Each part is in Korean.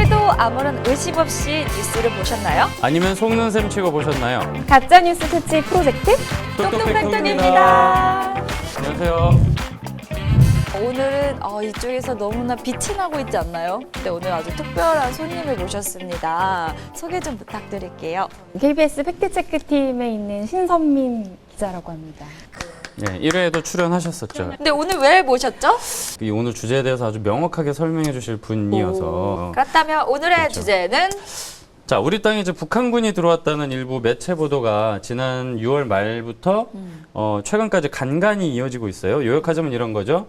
오늘도 아무런 의심 없이 뉴스를 보셨나요? 아니면 속는 셈 치고 보셨나요? 가짜뉴스 퇴치 프로젝트 똑똑팩터입니다. 안녕하세요. 오늘은 이쪽에서 너무나 빛이 나고 있지 않나요? 근데 오늘 아주 특별한 손님을 모셨습니다. 소개 좀 부탁드릴게요. KBS 팩트체크팀에 있는 신선민 기자라고 합니다. 네, 1회에도 출연하셨었죠. 근데 오늘 왜 모셨죠? 이 오늘 주제에 대해서 아주 명확하게 설명해 주실 분이어서 그렇다면 오늘의 그렇죠. 주제는 자, 우리 땅에 이제 북한군이 들어왔다는 일부 매체 보도가 지난 6월 말부터 최근까지 간간히 이어지고 있어요. 요약하자면 이런 거죠.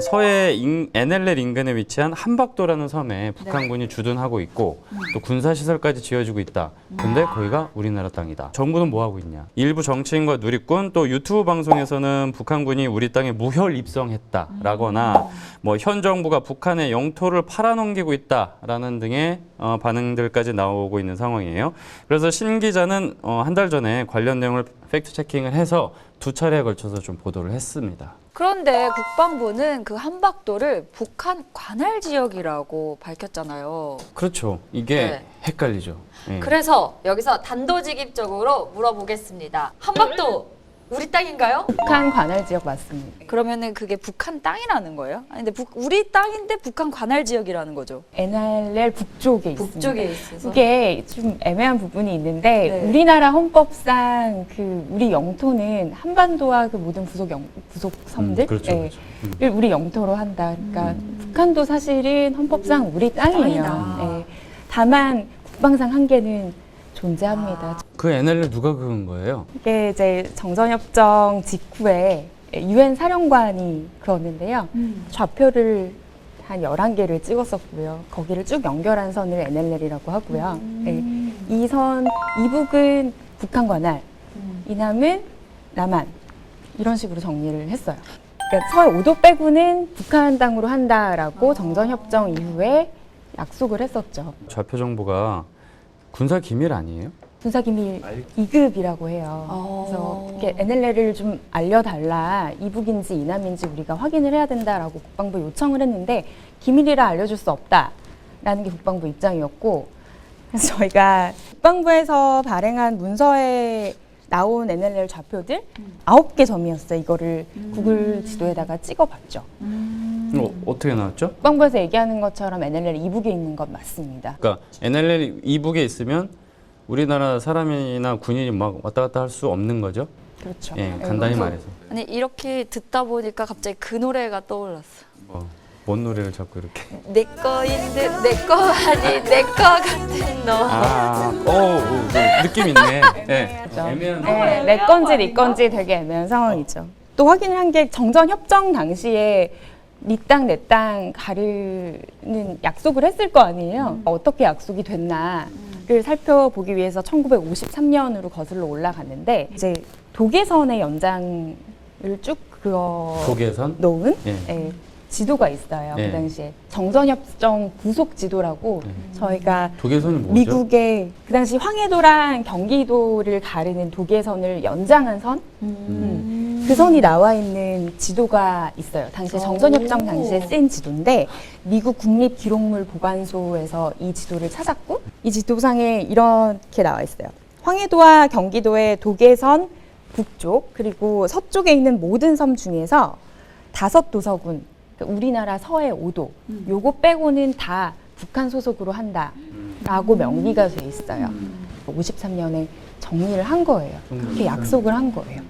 서해 NLL 인근에 위치한 한박도라는 섬에 북한군이 주둔하고 있고 또 군사시설까지 지어지고 있다. 근데 거기가 우리나라 땅이다. 정부는 뭐 하고 있냐. 일부 정치인과 누리꾼 또 유튜브 방송에서는 북한군이 우리 땅에 무혈 입성했다라거나 뭐 현 정부가 북한의 영토를 팔아넘기고 있다라는 등의 반응들까지 나오고 있는 상황이에요. 그래서 신 기자는 한 달 전에 관련 내용을 팩트 체킹을 해서 2차례에 걸쳐서 좀 보도를 했습니다. 그런데 국방부는 그 한박도를 북한 관할 지역이라고 밝혔잖아요. 그렇죠. 이게 네. 헷갈리죠. 예. 그래서 여기서 단도직입적으로 물어보겠습니다. 한박도 우리 땅인가요? 북한 관할 지역 맞습니다. 그러면은 그게 북한 땅이라는 거예요? 아니 근데 우리 땅인데 북한 관할 지역이라는 거죠. NLL 북쪽에 있습니다. 북쪽에 있어서. 이게 좀 애매한 부분이 있는데 네. 우리나라 헌법상 그 우리 영토는 한반도와 그 모든 부속 섬들 그렇죠, 예, 그렇죠. 를 우리 영토로 한다. 그러니까 북한도 사실은 헌법상 우리 땅이에요. 땅이다. 예. 다만 국방상 한계는 존재합니다. 그 NLL 누가 그은 거예요? 이게 이제 정전협정 직후에 유엔 사령관이 그었는데요. 좌표를 한 11개를 찍었었고요. 거기를 쭉 연결한 선을 NLL이라고 하고요. 네. 이 선 이북은 북한 관할, 이남은 남한 이런 식으로 정리를 했어요. 그러니까 서해 5도 빼고는 북한 땅으로 한다라고 정전협정 이후에 약속을 했었죠. 좌표 정보가 군사 기밀 아니에요? 군사기밀 2급이라고 해요. 그래서 이렇게 NLL을 좀 알려달라. 이북인지 이남인지 우리가 확인을 해야 된다라고 국방부 요청을 했는데 기밀이라 알려줄 수 없다라는 게 국방부 입장이었고, 그래서 저희가 국방부에서 발행한 문서에 나온 NLL 좌표들 9개 점이었어요. 이거를 구글 지도에다가 찍어봤죠. 어떻게 나왔죠? 국방부에서 얘기하는 것처럼 NLL 이북에 있는 건 맞습니다. 그러니까 NLL 이북에 있으면 우리나라 사람이나 군인이 막 왔다 갔다 할 수 없는 거죠? 그렇죠. 예, 간단히 말해서. 아니 이렇게 듣다 보니까 갑자기 그 노래가 떠올랐어. 뭔 노래를 자꾸 이렇게. 내 거인 듯 내 거 아니 내 거 같은 너. 느낌 있네. 예. 그렇죠. 애매한. 네, 내 건지 네 건지 되게 애매한 상황이죠. 또 확인을 한 게 정전협정 당시에 네 땅 내 땅 가르는 약속을 했을 거 아니에요. 어떻게 약속이 됐나를 살펴보기 위해서 1953년으로 거슬러 올라갔는데 이제 독일선의 연장을 쭉 그어 독일선? 놓은 예. 예, 지도가 있어요. 예. 그 당시에 정전협정 부속 지도라고 저희가 독일선이 뭐죠? 미국의 그 당시 황해도랑 경기도를 가르는 독일선을 연장한 선? 그 선이 나와 있는 지도가 있어요. 당시 정전협정 당시에 쓴 지도인데 미국 국립기록물보관소에서 이 지도를 찾았고 이 지도상에 이렇게 나와 있어요. 황해도와 경기도의 독일선 북쪽 그리고 서쪽에 있는 모든 섬 중에서 5도서군 그러니까 우리나라 서해 5도 요거 빼고는 다 북한 소속으로 한다라고 명기가 돼 있어요. 53년에 정리를 한 거예요. 그렇게 약속을 한 거예요.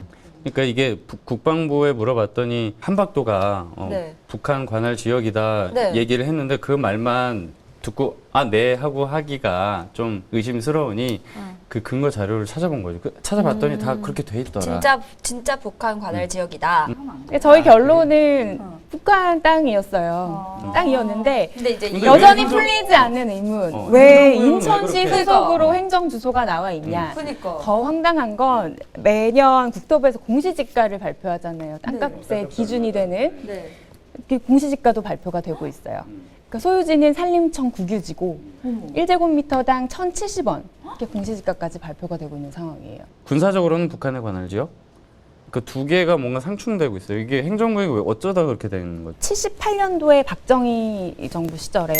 그러니까 이게 국방부에 물어봤더니 한박도가 네. 북한 관할 지역이다 네. 얘기를 했는데 그 말만 듣고 네 하고 하기가 좀 의심스러우니 그 근거 자료를 찾아본 거죠. 찾아봤더니 다 그렇게 돼 있더라. 진짜 북한 관할 지역이다. 저희 결론은 북한 땅이었어요. 땅이었는데 근데 이제 근데 여전히 왜 풀리지 않는 의문. 행정부는 왜 왜 인천시 그렇게 소속으로 행정 주소가 나와 있냐? 그러니까. 더 황당한 건 매년 국토부에서 공시지가를 발표하잖아요. 땅값의 기준이 되는 네. 그 공시지가도 발표가 되고 있어요. 그러니까 소유지는 산림청 국유지고 1제곱미터당 1,070원 이렇게 공시지가까지 발표가 되고 있는 상황이에요. 군사적으로는 북한에 관할 지역? 그 두 개가 뭔가 상충되고 있어요. 이게 행정구역이 왜 어쩌다 그렇게 되는 거죠? 78년도에 박정희 정부 시절에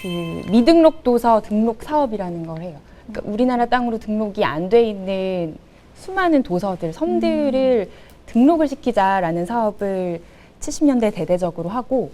그 그 미등록 도서 등록 사업이라는 걸 해요. 그러니까 우리나라 땅으로 등록이 안 돼 있는 수많은 도서들, 섬들을 등록을 시키자라는 사업을 70년대 대대적으로 하고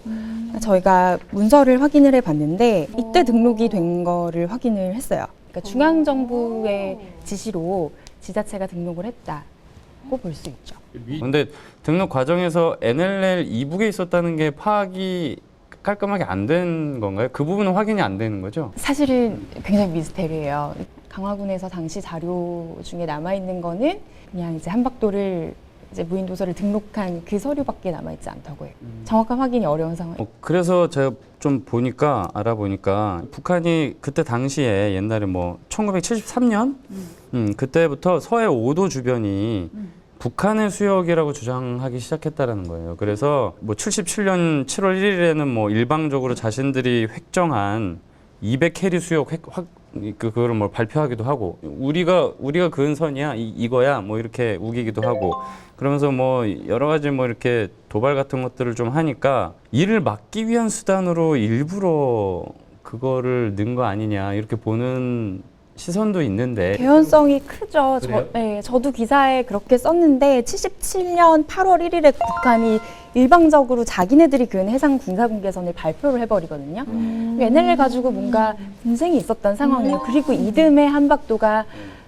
저희가 문서를 확인을 해봤는데 이때 등록이 된 거를 확인을 했어요. 그러니까 중앙정부의 지시로 지자체가 등록을 했다고 볼 수 있죠. 근데 등록 과정에서 NLL 이북에 있었다는 게 파악이 깔끔하게 안 된 건가요? 그 부분은 확인이 안 되는 거죠? 사실은 굉장히 미스테리예요. 강화군에서 당시 자료 중에 남아있는 거는 그냥 이제 한박도를 이제 무인도서를 등록한 그 서류밖에 남아있지 않다고 해요. 정확한 확인이 어려운 상황. 그래서 제가 좀 알아보니까 북한이 그때 당시에 옛날에 뭐 1973년 그때부터 서해 5도 주변이 북한의 수역이라고 주장하기 시작했다라는 거예요. 그래서 뭐 77년 7월 1일에는 뭐 일방적으로 자신들이 획정한 200캐리 수역 그거를 뭐 발표하기도 하고 우리가 그은 선이야 이거야 뭐 이렇게 우기기도 하고 그러면서 뭐 여러 가지 뭐 이렇게 도발 같은 것들을 좀 하니까 이를 막기 위한 수단으로 일부러 그거를 넣은 거 아니냐 이렇게 보는 시선도 있는데 개연성이 크죠. 그래요? 저도 기사에 그렇게 썼는데 77년 8월 1일에 북한이 일방적으로 자기네들이 그은 해상 군사분계선을 발표를 해버리거든요. NLL 가지고 뭔가 분쟁이 있었던 상황이에요. 그리고 이듬해 한박도가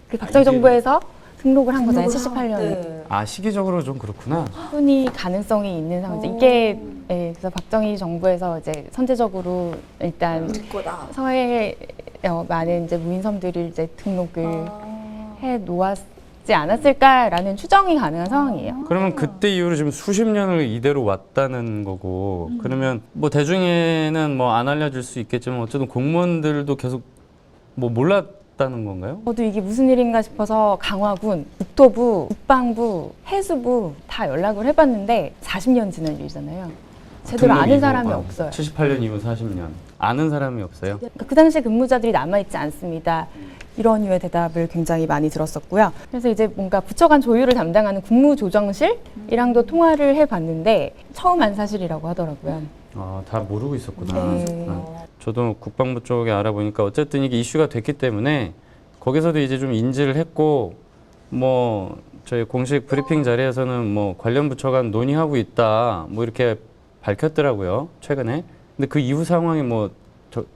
그 박정희 정부에서 등록을 한 거잖아요. 78년에. 아 시기적으로 좀 그렇구나. 충분히 가능성이 있는 상황이죠. 이게 그래서 박정희 정부에서 이제 선제적으로 일단 서해에 많은 이제 무인섬들을 이제 등록을 해 놓았지 않았을까라는 추정이 가능한 상황이에요. 그러면 그때 이후로 지금 수십 년을 이대로 왔다는 거고 그러면 뭐 대중에는 뭐 안 알려질 수 있겠지만 어쨌든 공무원들도 계속 뭐 몰랐다는 건가요? 저도 이게 무슨 일인가 싶어서 강화군, 국토부, 국방부, 해수부 다 연락을 해봤는데 40년 지난 일이잖아요. 제대로 아는 사람이 없어요. 78년 이후 40년. 아는 사람이 없어요? 그러니까 그 당시에 근무자들이 남아있지 않습니다. 이런 류의 대답을 굉장히 많이 들었었고요. 그래서 이제 뭔가 부처 간 조율을 담당하는 국무조정실이랑도 통화를 해봤는데 처음 안 사실이라고 하더라고요. 아, 다 모르고 있었구나. 네. 저도 국방부 쪽에 알아보니까 어쨌든 이게 이슈가 됐기 때문에 거기서도 이제 좀 인지를 했고 뭐 저희 공식 브리핑 자리에서는 뭐 관련 부처 간 논의하고 있다 뭐 이렇게 밝혔더라고요. 최근에. 근데 그 이후 상황이 뭐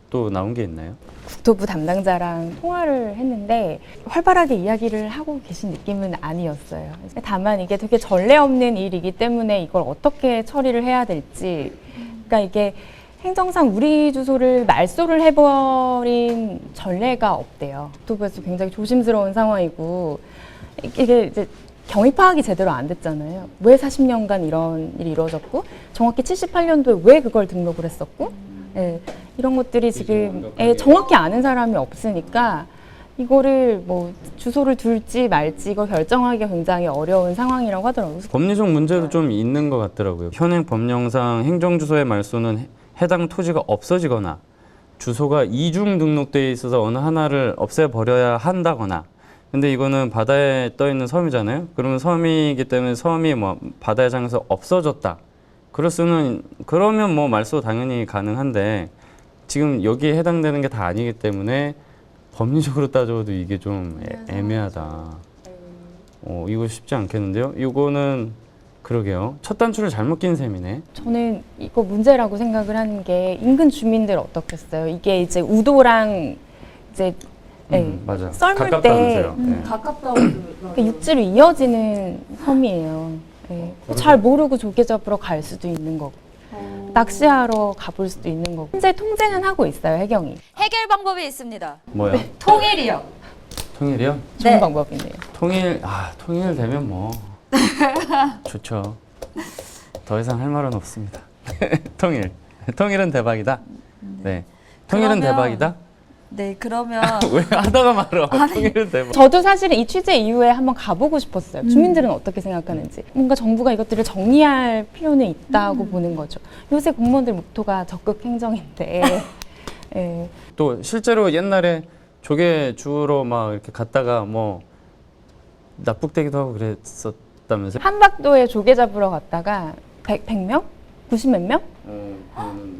또 나온 게 있나요? 국토부 담당자랑 통화를 했는데 활발하게 이야기를 하고 계신 느낌은 아니었어요. 다만 이게 되게 전례 없는 일이기 때문에 이걸 어떻게 처리를 해야 될지 그러니까 이게 행정상 우리 주소를 말소를 해버린 전례가 없대요. 국토부에서 굉장히 조심스러운 상황이고 이게 이제 경위 파악이 제대로 안 됐잖아요. 왜 40년간 이런 일이 이루어졌고 정확히 78년도에 왜 그걸 등록을 했었고 이런 것들이 지금 정확히 아는 사람이 없으니까 이거를 뭐 주소를 둘지 말지 이거 결정하기가 굉장히 어려운 상황이라고 하더라고요. 법리적 문제도 좀 있는 것 같더라고요. 현행 법령상 행정주소의 말소는 해당 토지가 없어지거나 주소가 이중 등록되어 있어서 어느 하나를 없애버려야 한다거나 근데 이거는 바다에 떠 있는 섬이잖아요. 그러면 섬이기 때문에 섬이 뭐 바다의 장에서 없어졌다. 그러면 뭐 말소 당연히 가능한데 지금 여기에 해당되는 게 다 아니기 때문에 법리적으로 따져도 이게 좀 애매하다. 이거 쉽지 않겠는데요? 이거는 그러게요. 첫 단추를 잘못 낀 셈이네. 저는 이거 문제라고 생각을 하는 게 인근 주민들 어떻겠어요? 이게 이제 우도랑 이제 맞아. 썰물 가깝다면서요. 때 네. 가깝다고 그 육지로 이어지는 섬이에요. 잘 모르고 조개 잡으러 갈 수도 있는 거고 낚시하러 가볼 수도 있는 거고 현재 통제는 하고 있어요 해경이. 해결 방법이 있습니다. 뭐요? 통일이요. 통일이요? 좋은 네. 방법이네요. 통일되면 뭐 좋죠. 더 이상 할 말은 없습니다. 통일은 대박이다. 네, 통일은 그러면- 대박이다. 네, 그러면 왜 하다가 말어? 통일은 대박. 저도 사실은 이 취재 이후에 한번 가보고 싶었어요. 주민들은 어떻게 생각하는지. 뭔가 정부가 이것들을 정리할 필요는 있다고 보는 거죠. 요새 공무원들 목표가 적극 행정인데. 예. 또 실제로 옛날에 조개 주우러 막 이렇게 갔다가 뭐 납북되기도 하고 그랬었다면서요? 한박도에 조개 잡으러 갔다가 100명? 90몇 명?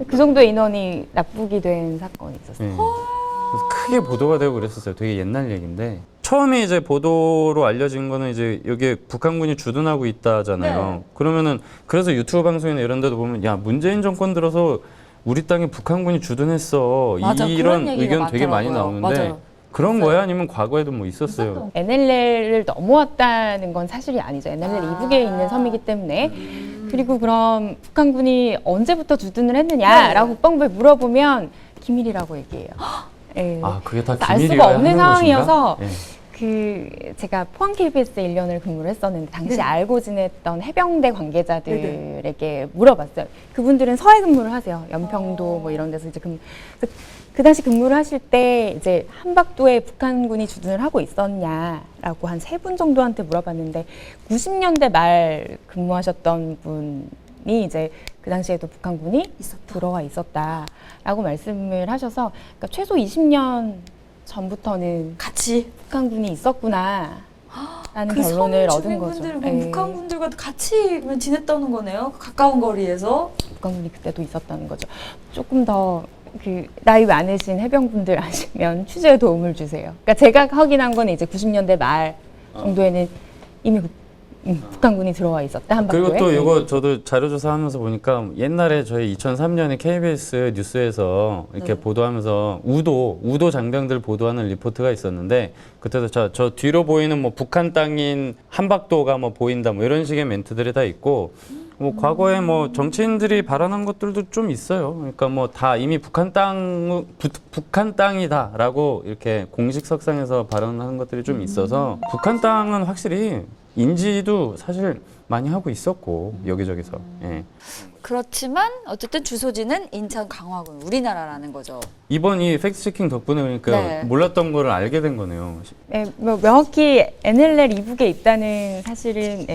그 정도의 인원이 납북이 된 사건이 있었어요. 네. 그래서 크게 보도가 되고 그랬었어요. 되게 옛날 얘기인데 처음에 이제 보도로 알려진 거는 이제 여기에 북한군이 주둔하고 있다잖아요. 네. 그러면은 그래서 유튜브 방송이나 이런 데도 보면 야 문재인 정권 들어서 우리 땅에 북한군이 주둔했어 맞아, 이런 그런 얘기가 의견 되게 많이 많더라고요. 나오는데 맞아요. 그런 거야 아니면 과거에도 뭐 있었어요? NLL을 넘어왔다는 건 사실이 아니죠. NLL 이북에 있는 섬이기 때문에. 그리고 그럼 북한군이 언제부터 주둔을 했느냐라고 국방부에 물어보면 기밀이라고 얘기해요. 예. 아 그게 다 알 기밀이어야 수가 없는 하는 상황이어서 것인가? 예. 그 제가 포항 KBS에 1년을 근무를 했었는데 당시 알고 지냈던 해병대 관계자들에게 물어봤어요. 그분들은 서해 근무를 하세요. 연평도 뭐 이런 데서 이제 그 당시 근무를 하실 때 이제 한박도에 북한군이 주둔을 하고 있었냐라고 한 3분 정도한테 물어봤는데 90년대 말 근무하셨던 분이 이제 그 당시에도 북한군이 들어와 있었다라고 말씀을 하셔서 그러니까 최소 20년 전부터는 같이 북한군이 있었구나라는 그 결론을 섬 얻은 거죠. 주민분들은 예. 북한군들과 같이 지냈다는 거네요. 가까운 거리에서. 북한군이 그때도 있었다는 거죠. 조금 더 그 나이 많으신 해병분들 아시면 취재에 도움을 주세요. 그러니까 제가 확인한 건 이제 90년대 말 정도에는 이미 북한군이 들어와 있었다 한박도에. 그리고 또 이거 저도 자료조사하면서 보니까 옛날에 저희 2003년에 KBS 뉴스에서 이렇게 보도하면서 우도 장병들 보도하는 리포트가 있었는데 그때도 저 뒤로 보이는 뭐 북한 땅인 한박도가 뭐 보인다 뭐 이런 식의 멘트들이 다 있고 뭐 과거에 뭐 정치인들이 발언한 것들도 좀 있어요. 그러니까 뭐 다 이미 북한 땅이다라고 이렇게 공식 석상에서 발언하는 것들이 좀 있어서 북한 땅은 확실히 인지도 사실 많이 하고 있었고 여기저기서. 예. 그렇지만 어쨌든 주소지는 인천 강화군 우리나라라는 거죠. 이번 이 팩트체킹 덕분에 그러니까 네. 몰랐던 거를 알게 된 거네요. 네, 뭐 명확히 NLL 이북에 있다는 사실은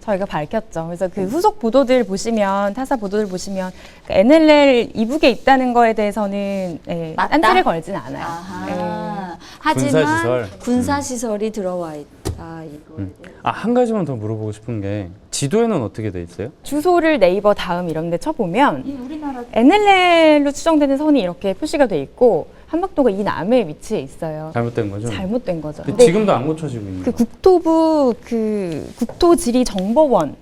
저희가 밝혔죠. 그래서 그 후속 보도들 보시면 타사 보도들 보시면 그 NLL 이북에 있다는 거에 대해서는 맞다? 딴지를 걸진 않아요. 아하. 하지만 군사시설. 군사시설이 들어와 있다. 이거. 한 가지만 더 물어보고 싶은 게 지도에는 어떻게 돼 있어요? 주소를 네이버 다음 이런 데 쳐보면 이 우리나라 NLL로 추정되는 선이 이렇게 표시가 돼 있고 한박도가 이 남해 위치에 있어요. 잘못된 거죠? 잘못된 거죠. 근데 근데 지금도 안 고쳐지고 있는 그 거. 국토부 그 국토지리정보원에서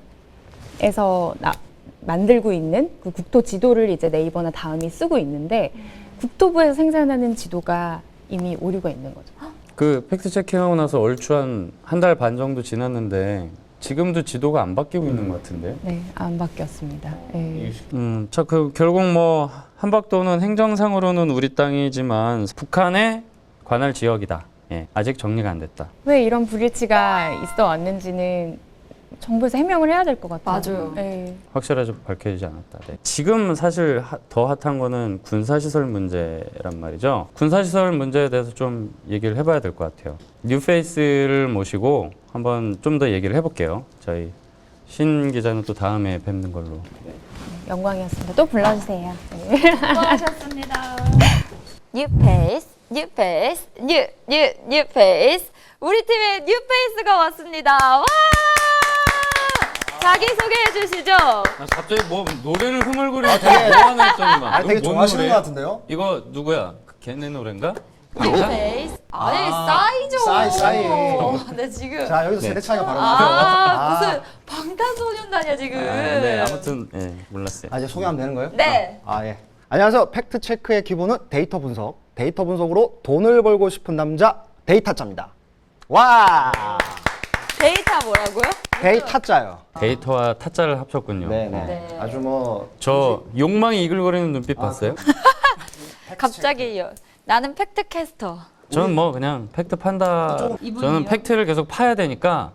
만들고 있는 그 국토 지도를 이제 네이버나 다음이 쓰고 있는데 국토부에서 생산하는 지도가 이미 오류가 있는 거죠. 그 팩트 체킹하고 나서 얼추 한 달 반 정도 지났는데 지금도 지도가 안 바뀌고 있는 것 같은데요? 네, 안 바뀌었습니다. 네. 자, 결국 뭐 한박도는 행정상으로는 우리 땅이지만 북한의 관할 지역이다. 예, 아직 정리가 안 됐다. 왜 이런 불일치가 있어 왔는지는 정부에서 해명을 해야 될 것 같아요. 맞아요. 네. 확실하게 밝혀지지 않았다. 네. 지금 사실 더 핫한 거는 군사시설 문제란 말이죠. 군사시설 문제에 대해서 좀 얘기를 해봐야 될 것 같아요. 뉴페이스를 모시고 한번 좀 더 얘기를 해볼게요. 저희 신 기자는 또 다음에 뵙는 걸로. 영광이었습니다. 또 불러주세요. 네. 수고하셨습니다. 뉴페이스, 뉴페이스, 뉴페이스. 우리 팀의 뉴페이스가 왔습니다. 와! 자기 소개해 주시죠. 갑자기 뭐 노래를 흥얼거리고 되게 좋아하는 했더니만. 되게 좋아하시는 것 같은데요? 이거 누구야? 걔네 노래인가? 뉴페이스. 아니, 싸이죠. 싸이. 네, 지금. 자, 여기서 네. 세대 차이가 바로 나죠. 무슨 방탄소년단이야, 지금. 네, 아무튼 몰랐어요. 이제 소개하면 되는 거예요? 네. 예. 안녕하세요. 팩트 체크의 기본은 데이터 분석. 데이터 분석으로 돈을 벌고 싶은 남자 데이터짜입니다. 와! 데이터 뭐라고요? 데이터짜요. 데이터와 타짜를 합쳤군요. 네. 아주 뭐 저 욕망이 이글거리는 눈빛 봤어요? 갑자기 나는 팩트캐스터. 저는 뭐 그냥 팩트 판다. 저는 팩트를 계속 파야 되니까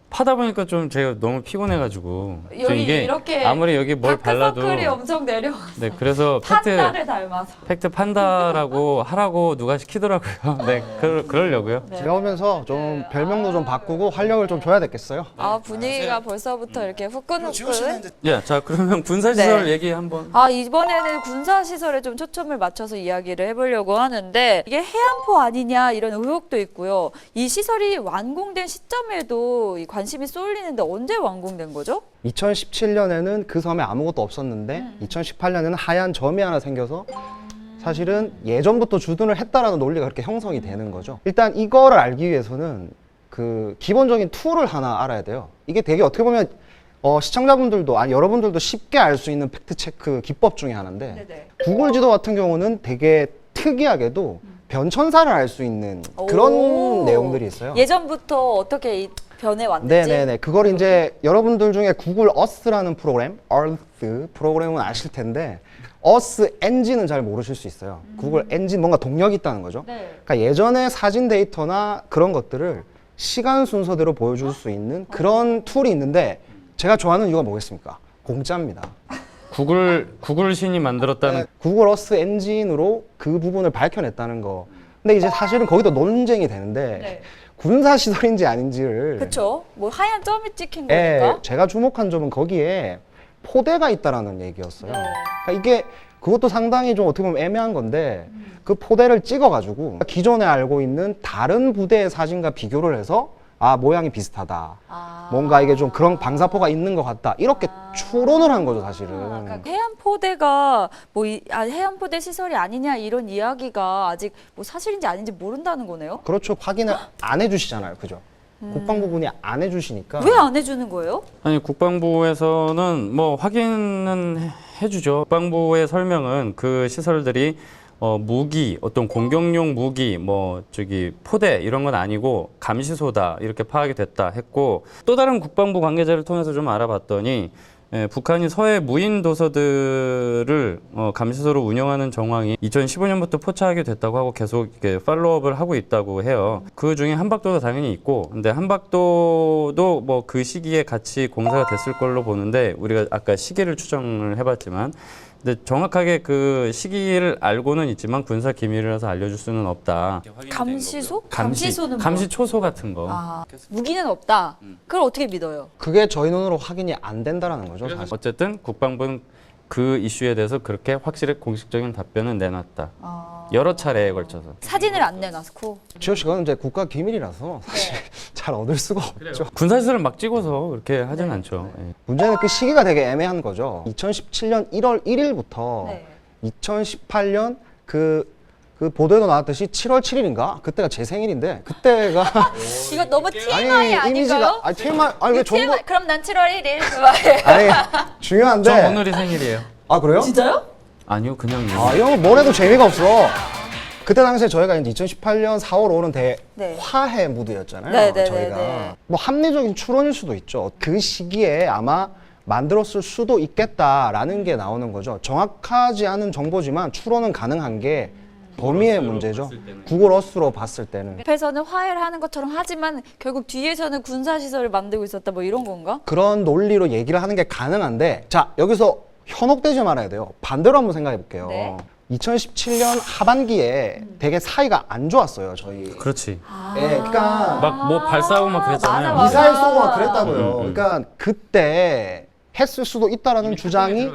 파다 보니까 좀 제가 너무 피곤해가지고 좀 여기 이게 이렇게 아무리 여기 뭘 발라도 다크서클이 엄청 내려. 네 그래서 판다를 닮아서. 팩트 판다라고 하라고 누가 시키더라고요. 네 그러려고요. 제가 오면서 좀 별명도 좀 바꾸고 활력을 좀 줘야 되겠어요. 분위기가 벌써부터 이렇게 후끈후끈. 예, 자 그러면 군사시설 네. 얘기 한번. 이번에는 군사시설에 좀 초점을 맞춰서 이야기를 해보려고 하는데 이게 해안포 아니냐 이런 의혹도 있고요. 이 시설이 완공된 시점에도 이 관심이 쏠리는데 언제 완공된 거죠? 2017년에는 그 섬에 아무것도 없었는데 2018년에는 하얀 점이 하나 생겨서 사실은 예전부터 주둔을 했다라는 논리가 그렇게 형성이 되는 거죠. 일단 이거를 알기 위해서는 그 기본적인 툴을 하나 알아야 돼요. 이게 되게 어떻게 보면 시청자분들도 아니 여러분들도 쉽게 알 수 있는 팩트 체크 기법 중에 하나인데 네네. 구글 지도 같은 경우는 되게 특이하게도 변천사를 알 수 있는 그런 오. 내용들이 있어요. 예전부터 어떻게 이 변해 왔는지. 네네네. 그걸 이제 여러분들 중에 구글 어스라는 프로그램, Earth 프로그램은 아실 텐데 어스 엔진은 잘 모르실 수 있어요. 구글 엔진 뭔가 동력이 있다는 거죠. 네. 그러니까 예전에 사진 데이터나 그런 것들을 시간 순서대로 보여줄 수 있는 그런 툴이 있는데 제가 좋아하는 이유가 뭐겠습니까? 공짜입니다. 구글 신이 만들었다는 구글 어스 엔진으로 그 부분을 밝혀냈다는 거. 근데 이제 사실은 거기도 논쟁이 되는데 네. 군사 시설인지 아닌지를 그쵸? 뭐 하얀 점이 찍힌 예, 거니까. 제가 주목한 점은 거기에 포대가 있다라는 얘기였어요. 네. 그러니까 이게 그것도 상당히 좀 어떻게 보면 애매한 건데 그 포대를 찍어가지고 기존에 알고 있는 다른 부대의 사진과 비교를 해서 아 모양이 비슷하다. 아. 뭔가 이게 좀 그런 방사포가 있는 것 같다. 이렇게 추론을 한 거죠 사실은. 그러니까 해안포대가 뭐 해안포대 시설이 아니냐 이런 이야기가 아직 뭐 사실인지 아닌지 모른다는 거네요. 그렇죠. 확인을 안 해주시잖아요. 그죠? 국방부군이 안 해주시니까. 왜 안 해주는 거예요? 아니 국방부에서는 뭐 확인은 해주죠. 국방부의 설명은 그 시설들이 무기, 어떤 공격용 무기, 뭐 저기 포대 이런 건 아니고 감시소다 이렇게 파악이 됐다 했고 또 다른 국방부 관계자를 통해서 좀 알아봤더니 북한이 서해 무인 도서들을 감시소로 운영하는 정황이 2015년부터 포착이 됐다고 하고 계속 이렇게 팔로우업을 하고 있다고 해요. 그 중에 한박도도 당연히 있고, 근데 한박도도 뭐 그 시기에 같이 공사가 됐을 걸로 보는데 우리가 아까 시기를 추정을 해봤지만, 근데 정확하게 그 시기를 알고는 있지만 군사 기밀이라서 알려줄 수는 없다. 감시소? 감시소는 감시 초소 같은 거. 아, 무기는 없다. 그걸 어떻게 믿어요? 그게 저희 눈으로 확인이 안 된다라는 거죠. 사실. 어쨌든 국방부는 그 이슈에 대해서 그렇게 확실히 공식적인 답변을 내놨다. 아, 여러 차례에 걸쳐서. 사진을 안 내놨고. 지호 씨가 이제 국가 기밀이라서 사실 잘 얻을 수가 없죠. 군사시설을 막 찍어서 그렇게 하진 않죠. 예. 문제는 그 시기가 되게 애매한 거죠. 2017년 1월 1일부터 네. 2018년 그 보도에도 나왔듯이 7월 7일인가? 그때가 제 생일인데 그때가 이거 너무 TMI 아닌가요? 이미지가 아니 TMI 아니 왜 정보 TMI, 그럼 난 7월 1일. 아니 중요한데 저 오늘이 생일이에요. 아 그래요? 진짜요? 아니요, 그냥 아 이런 거 뭘 해도 재미가 없어. 그때 당시에 저희가 이제 2018년 4월 5일은 되게 네. 화해 무드였잖아요. 네, 네, 저희가 네, 네. 뭐 합리적인 추론일 수도 있죠. 그 시기에 아마 만들었을 수도 있겠다라는 게 나오는 거죠. 정확하지 않은 정보지만 추론은 가능한 게 범위의 문제죠. 구글 어스로 봤을 때는 옆에서는 화해를 하는 것처럼 하지만 결국 뒤에서는 군사시설을 만들고 있었다 뭐 이런 건가? 그런 논리로 얘기를 하는 게 가능한데 자 여기서 현혹되지 말아야 돼요. 반대로 한번 생각해 볼게요. 네. 2017년 하반기에 되게 사이가 안 좋았어요. 저희. 그렇지. 예, 그러니까 막 뭐 발사하고 막 그랬잖아요. 맞아. 미사일 쏘고 막 그랬다고요. 음. 그러니까 그때 했을 수도 있다라는 주장이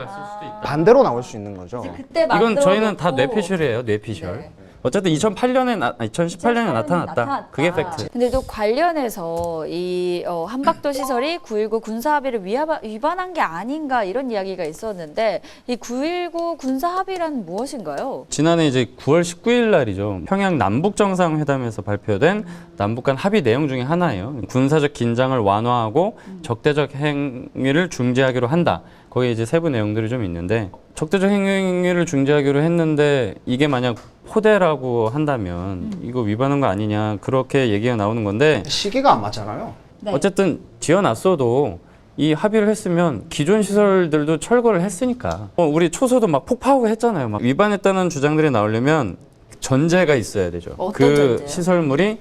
반대로 나올 수 있는 거죠. 그때 이건 저희는 다 만들어놓고 뇌피셜이에요, 뇌피셜. 네. 어쨌든 2018년에 나타났다. 그게 팩트. 근데 또 관련해서 이 한박도 시설이 9.19 군사 합의를 위반한 게 아닌가 이런 이야기가 있었는데 이 9.19 군사 합의란 무엇인가요? 지난해 이제 9월 19일 날이죠. 평양 남북 정상회담에서 발표된 남북 간 합의 내용 중에 하나예요. 군사적 긴장을 완화하고 적대적 행위를 중지하기로 한다. 거기에 이제 세부 내용들이 좀 있는데 적대적 행위를 중지하기로 했는데 이게 만약 포대라고 한다면 이거 위반한 거 아니냐 그렇게 얘기가 나오는 건데 시기가 안 맞잖아요. 네. 어쨌든 지어놨어도 이 합의를 했으면 기존 시설들도 철거를 했으니까 우리 초소도 막 폭파하고 했잖아요. 막 위반했다는 주장들이 나오려면 전제가 있어야 되죠. 어떤 그 전제요? 시설물이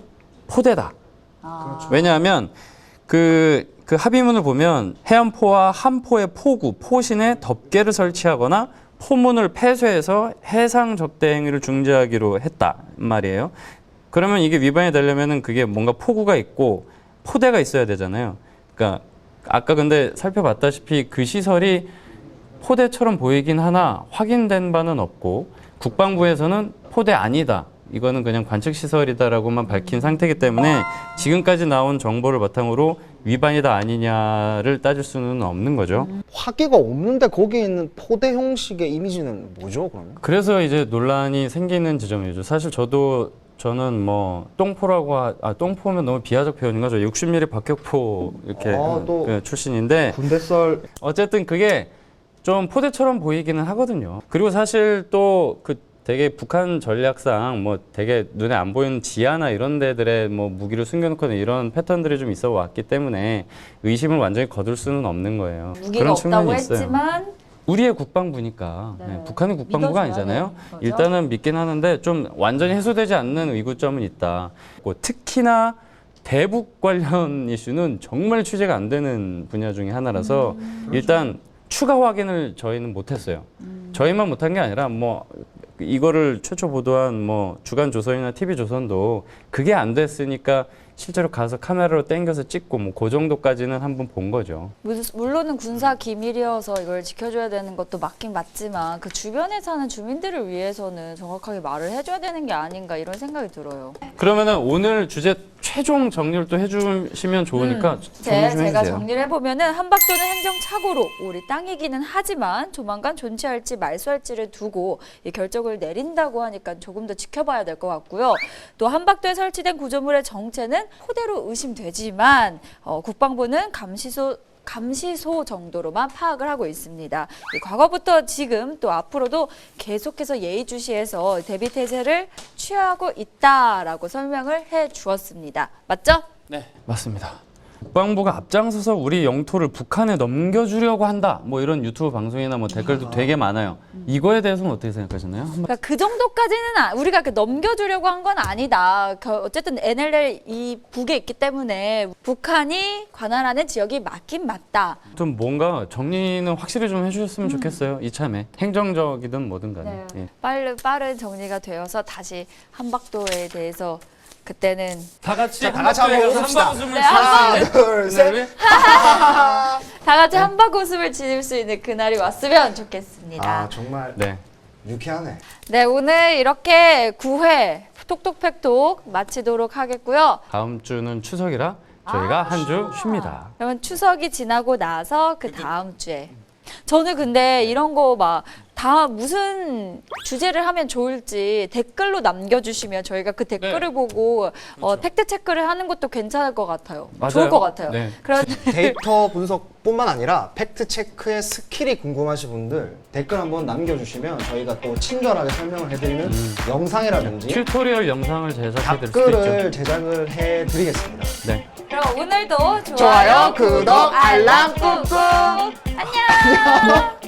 포대다. 아. 왜냐하면 그 합의문을 보면 해안포와 함포의 포구, 포신에 덮개를 설치하거나 포문을 폐쇄해서 해상 적대 행위를 중지하기로 했다 말이에요. 그러면 이게 위반이 되려면은 그게 뭔가 포구가 있고 포대가 있어야 되잖아요. 그러니까 아까 근데 살펴봤다시피 그 시설이 포대처럼 보이긴 하나 확인된 바는 없고 국방부에서는 포대 아니다. 이거는 그냥 관측 시설이다라고만 밝힌 상태이기 때문에 지금까지 나온 정보를 바탕으로 위반이다 아니냐를 따질 수는 없는 거죠. 화기가 없는데 거기에 있는 포대 형식의 이미지는 뭐죠, 그러면? 그래서 이제 논란이 생기는 지점이죠. 사실 저는 뭐 똥포라고 똥포면 너무 비하적 표현인가? 저 60mm 박격포 이렇게 또 그 출신인데 군대썰. 어쨌든 그게 좀 포대처럼 보이기는 하거든요. 그리고 사실 또 그 되게 북한 전략상 뭐 되게 눈에 안 보이는 지하나 이런 데들에 뭐 무기를 숨겨놓거나 이런 패턴들이 좀 있어 왔기 때문에 의심을 완전히 거둘 수는 없는 거예요. 무기가 그런 없다고 측면이 있어요. 했지만 우리의 국방부니까 네. 네, 북한의 국방부가 믿어줘야 아니잖아요. 되는 거죠. 일단은 믿긴 하는데 좀 완전히 해소되지 않는 의구점은 있다. 특히나 대북 관련 이슈는 정말 취재가 안 되는 분야 중에 하나라서 일단 추가 확인을 저희는 못했어요. 저희만 못한 게 아니라 뭐 이거를 최초 보도한 뭐 주간 조선이나 TV 조선도 그게 안 됐으니까 실제로 가서 카메라로 땡겨서 찍고 뭐 그 정도까지는 한번 본 거죠. 물론은 군사 기밀이어서 이걸 지켜줘야 되는 것도 맞긴 맞지만 그 주변에 사는 주민들을 위해서는 정확하게 말을 해줘야 되는 게 아닌가 이런 생각이 들어요. 그러면은 오늘 주제 최종 정리를 또 해주시면 좋으니까 정리 좀 제가 해주세요. 정리를 해보면은 한박도는 행정착오로 우리 땅이기는 하지만 조만간 존치할지 말소할지를 두고 이 결정을 내린다고 하니까 조금 더 지켜봐야 될 것 같고요. 또 한박도에 설치된 구조물의 정체는 포대로 의심되지만 국방부는 감시소 정도로만 파악을 하고 있습니다. 과거부터 지금 또 앞으로도 계속해서 예의주시해서 대비태세를 취하고 있다라고 설명을 해주었습니다. 맞죠? 네, 맞습니다. 국방부가 앞장서서 우리 영토를 북한에 넘겨주려고 한다. 뭐 이런 유튜브 방송이나 뭐 댓글도 되게 많아요. 이거에 대해서는 어떻게 생각하셨나요? 그러니까 그 정도까지는 우리가 넘겨주려고 한 건 아니다. 어쨌든 NLL 이 북에 있기 때문에 북한이 관할하는 지역이 맞긴 맞다. 좀 뭔가 정리는 확실히 좀 해주셨으면 좋겠어요. 이참에 행정적이든 뭐든 간에. 네. 예. 빠른 정리가 되어서 다시 한박도에 대해서 그때는 다 같이 한번 웃읍시다. 네, 한번 둘, 셋. 다 같이 한박 웃음을 지을 수 있는 그날이 왔으면 좋겠습니다. 아, 정말 네. 유쾌하네. 네, 오늘 이렇게 9회 톡톡팩톡 마치도록 하겠고요. 다음 주는 추석이라 저희가 한 주 쉽니다. 그러면 추석이 지나고 나서 그 다음 주에 저는 근데 이런 거 막 다 무슨 주제를 하면 좋을지 댓글로 남겨주시면 저희가 그 댓글을 보고 팩트 체크를 하는 것도 괜찮을 것 같아요. 좋을 것 같아요. 네. 그런 데이터 분석뿐만 아니라 팩트 체크의 스킬이 궁금하신 분들 댓글 한번 남겨주시면 저희가 또 친절하게 설명을 해드리는 영상이라든지 튜토리얼 영상을 제작해 드릴 수도 댓글을 있죠. 제작을 해드리겠습니다. 네. 그럼 오늘도 좋아요, 구독, 알람 꾹꾹. 안녕.